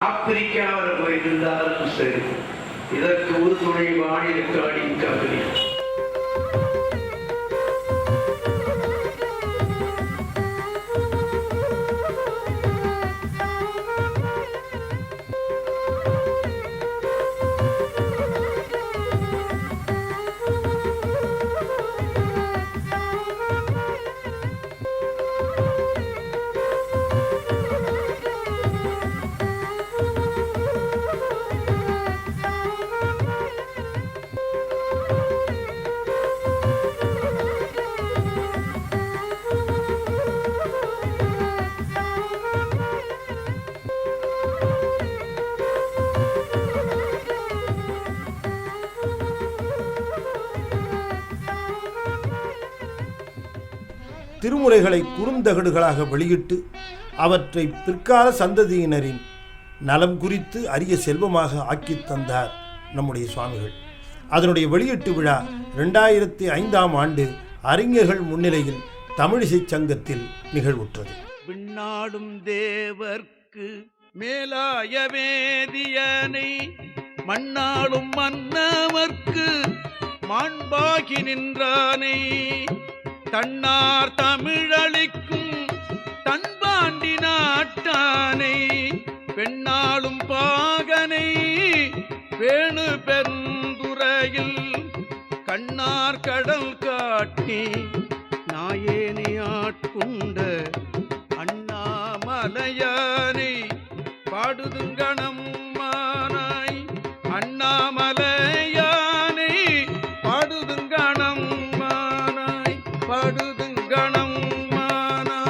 ஆப்பிரிக்காவில் போயிருந்தாலும் சரி, இதற்கு ஒரு துணை வானிலைக்காடின் கபடி. திருமுறைகளை குறுந்தகடுகளாக வெளியிட்டு அவற்றை பிற்கால சந்ததியினரின் நலம் குறித்து அரிய செல்வமாக ஆக்கி தந்தார் நம்முடைய சுவாமிகள். அதனுடைய வெளியீட்டு விழா 2005ஆம் ஆண்டு அறிஞர்கள் முன்னிலையில் தமிழிசை சங்கத்தில் நிகழ்வுற்றது. விண்ணாடும் தேவர்க்கு மேலாய வேதியனை மண்ணாளும் மன்னவர்க்கு மாண்பாகி நின்றானை தன்னார் தமிழளிக்கும் தன்பாண்டி நாட்டானை பெண்ணாளும் பாகனை வேணு பெருந்துறையில் கண்ணார் கடல் காட்டி நாயேனை ஆட்கொண்ட அண்ணாமலையானை பாடுதுங்கணம் மானாய் அண்ணாமலையானை பாடுதுங்கணம் மானாய் பாடுதுங்கணம் மானாய்.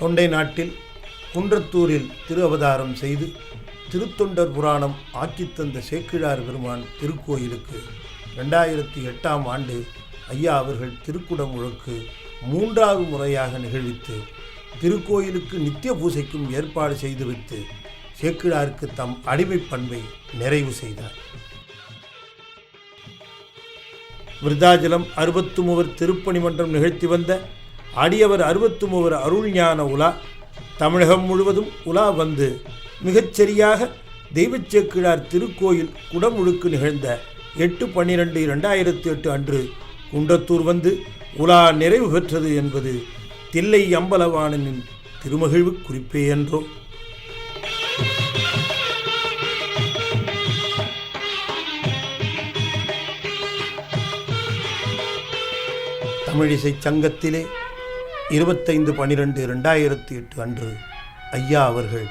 தொண்டை நாட்டில் குன்றத்தூரில் திரு அவதாரம் செய்து திருத்தொண்டர் புராணம் ஆக்கித்தந்த சேக்கிழார் பெருமான் திருக்கோயிலுக்கு 2008ஆம் ஆண்டு ஐயா அவர்கள் திருக்குடமுழுக்கு 3வது முறையாக நிகழ்வித்து திருக்கோயிலுக்கு நித்திய பூசைக்கும் ஏற்பாடு செய்துவிட்டு சேக்கிழாருக்கு தம் அடிமை பண்பை நிறைவு செய்தார். விருத்தாச்சலம் 63 திருப்பணி மன்றம் நிகழ்த்தி வந்த அடியவர் 63 அருள்ஞான உலா தமிழகம் முழுவதும் உலா வந்து மிகச்சரியாக தெய்வச் சேக்கிழார் திருக்கோயில் குடமுழுக்கு நிகழ்ந்த 8/12/2008 அன்று குன்றத்தூர் வந்து உலா நிறைவு பெற்றது என்பது தில்லை அம்பலவாணனின் திருமகிழ்வு குறிப்பே என்றோ. தமிழிசை சங்கத்திலே 25/12/2008 அன்று ஐயா அவர்கள்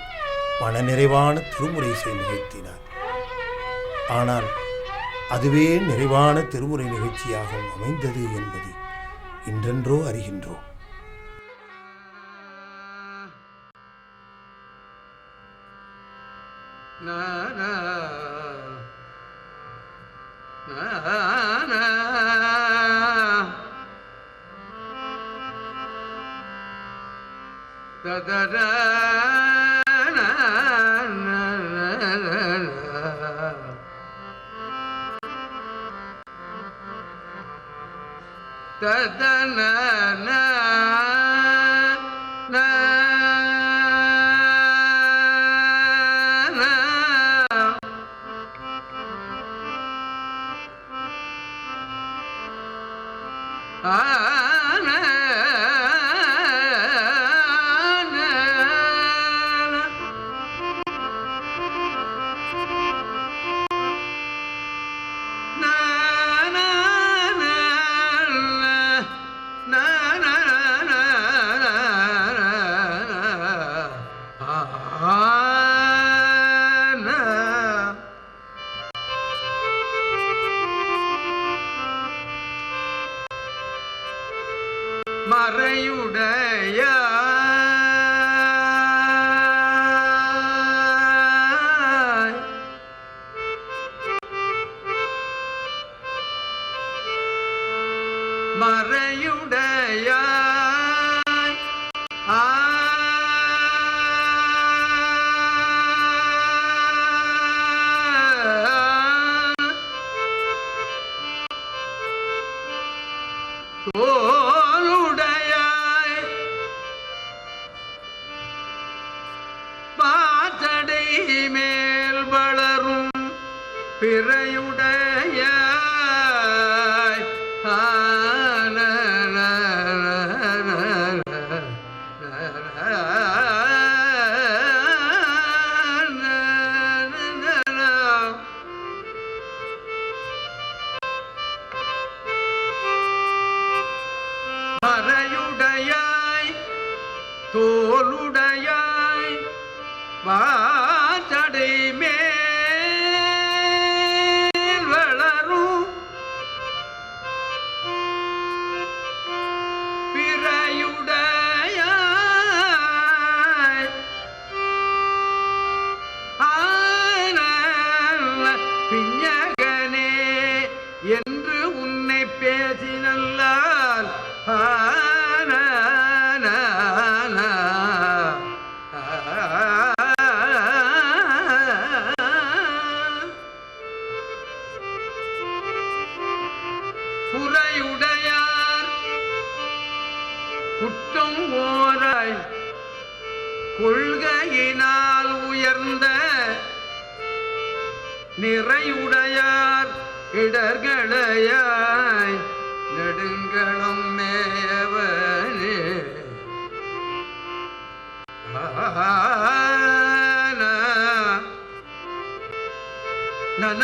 மனநிறைவான திருமுறை இசை நிகழ்த்தினார். ஆனால் அதுவே நிறைவான திருமுறை நிகழ்ச்சியாக அமைந்தது என்பது இன்றென்றோ அறிகின்றோம். மறையுடைய மறையுடைய தோளுடையாய் பாச்சடை மேல் வளரும் பிறையுடையாய் மறையுடையாய் தோளுடையாய் வாசடை மேல் வளரும் பிறையுடையாய் பிஞகனே என்று உன்னை பேசினல்லால் புறையுடையார் குற்றம் ஓராய் கொள்கையினால் உயர்ந்த நிறையுடையார் இடர்களையாய் நெடுங்களம் மேவனே நன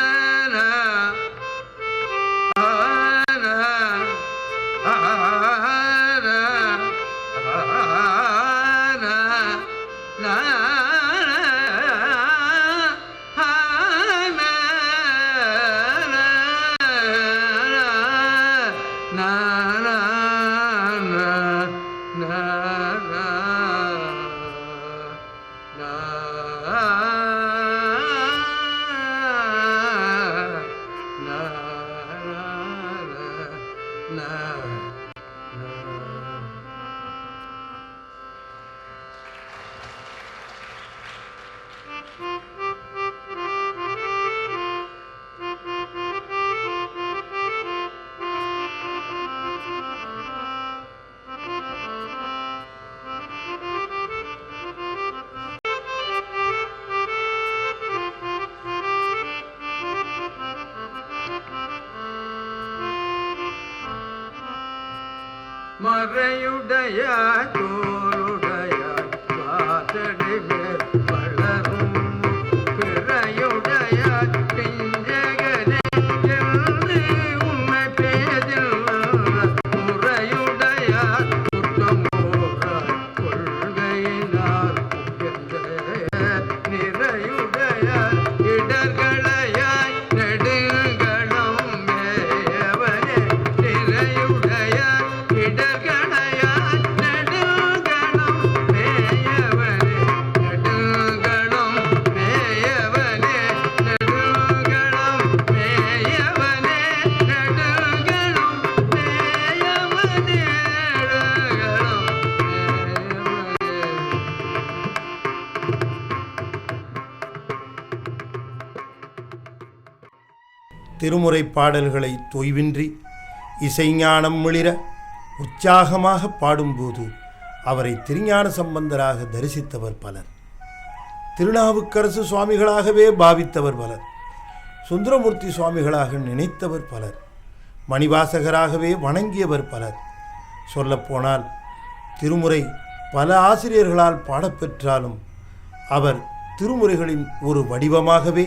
மறையுடையாய் தோளுடையாய் வாசடை மேல் வளரும் பிறையுடையாய் பிஞ்சகனே என்று உன்னை பேசினார் முறையுடையார் குற்றம் ஓராய் கொள்கையினார் நிறையுடையார் இடர்களையாய் நெடுங்களம் மேயவனே நிறையுடையார் இடர்களையாய் நெடுங்களம் மேயவனே நெடுங்களம் மேயவனே நெடுங்களம் மேயவனே நெடுங்களம் மேயவனே நெடுங்களம் திருமுறை பாடல்களை தொய்வின்றி இசைஞானம் மிளிர உற்சாகமாக பாடும்போது அவரை திருஞான சம்பந்தராக தரிசித்தவர் பலர். திருநாவுக்கரசு சுவாமிகளாகவே பாவித்தவர் பலர். சுந்தரமூர்த்தி சுவாமிகளாக நினைத்தவர் பலர். மணிவாசகராகவே வணங்கியவர் பலர். சொல்லப்போனால் திருமுறை பல ஆசிரியர்களால் பாடப்பெற்றாலும் அவர் திருமுறைகளின் ஒரு வடிவமாகவே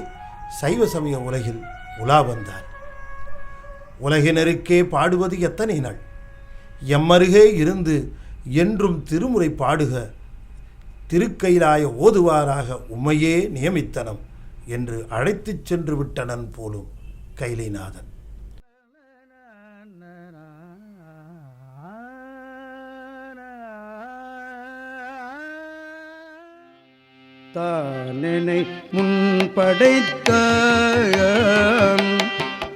சைவ சமய உலகில் உலா வந்தார். உலகினருக்கே பாடுவது எத்தனை நாள், எம்மருகே இருந்து என்றும் திருமுறை பாடுக, திருக்கைலாய ஓதுவாராக உம்மையே நியமித்தனம் என்று அழைத்துச் சென்று விட்டனன் போலும் கைலைநாதன். தானெனை முன்படைத்த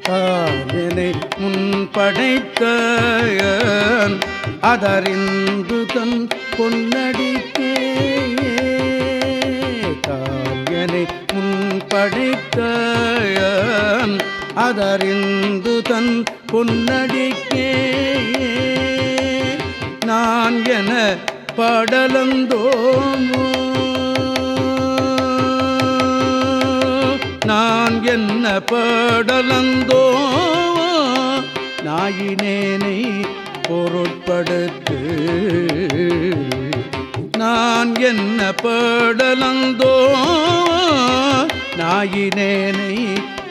தானெனை முன்படைத்த அதறிந்து தன் பொன்னடிக்கே தானெனை முன்படைத்த அதறிந்து தன் பொன்னடிக்கே நான் என பாடலந்தோமோ நான் என்ன பாடலந்தோ நாயினேனை பொருட்படுத்து நான் என்ன பாடலந்தோ நாயினேனை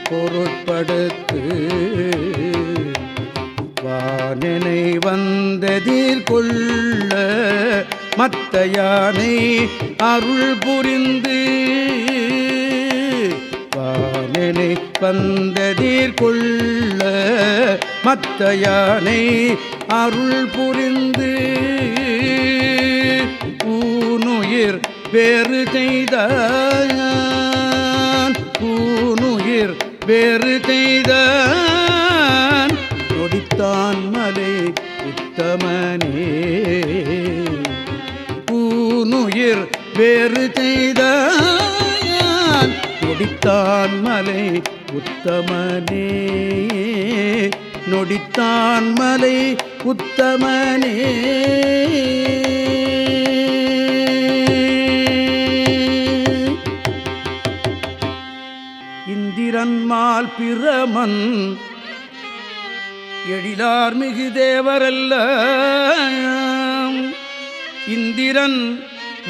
பொருட்படுத்து வானனை வந்ததீர் கொள்ள மத்த யானை அருள் புரிந்து வானனை வந்ததீர் கொள்ள மத்த யானை அருள் புரிந்து ஊனுயிர் வேறு செய்தான் ஊனுயிர் வேறு செய்தான் நொடித்தான் மலை உத்தமனே ஊனுயிர் வேறு செய்தான் நொடித்தான் மலை உத்தமனே நொடித்தான் மலை உத்தமனே இந்திரன்மால் பிரமன் எழிலார் மிகு தேவரல்ல இந்திரன்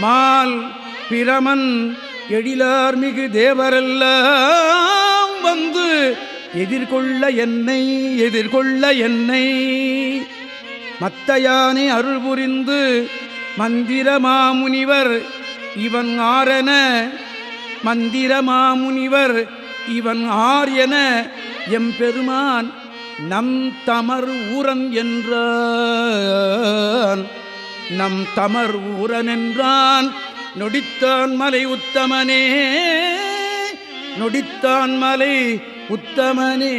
மால் பிரமன் எழிலார் மிகு தேவரெல்லாம் வந்து எதிர்கொள்ள என்னை மத்த யானை அருள் புரிந்து மந்திரமாமுனிவர் இவன் ஆரென மந்திரமாமுனிவர் இவன் ஆர் என எம்பெருமான் நம் தமர் ஊரன் என்றான் நம் தமர் ஊரன் என்றான் நொடித்தான் மலை உத்தமனே நொடித்தான் மலை உத்தமனே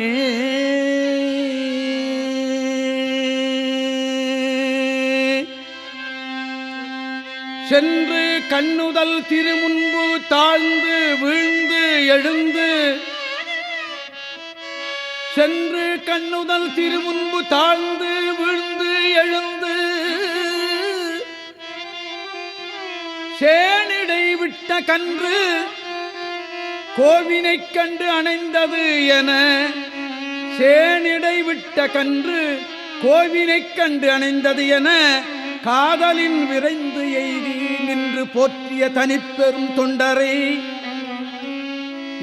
சென்று கண்ணுதல் திருமுன்பு தாழ்ந்து வீழ்ந்து எழுந்து சென்று கண்ணுதல் திருமுன்பு தாழ்ந்து வீழ்ந்து எழுந்து சேனிடை விட்ட கன்று கோவினைக் கண்டு அணைந்தது என சேனிடை விட்ட கன்று கோவினைக் கண்டு அணைந்தது என காதலின் விரைந்து எய்தி நின்று போற்றிய தனிப்பெரும் தொண்டரை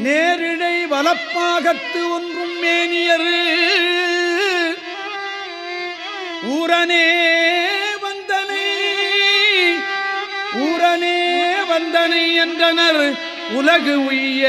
நேரிடை வலப்பாகத்து ஒன்றும் மேனியரு ஊரனே வந்தனை என்றனர் உலகு உய்ய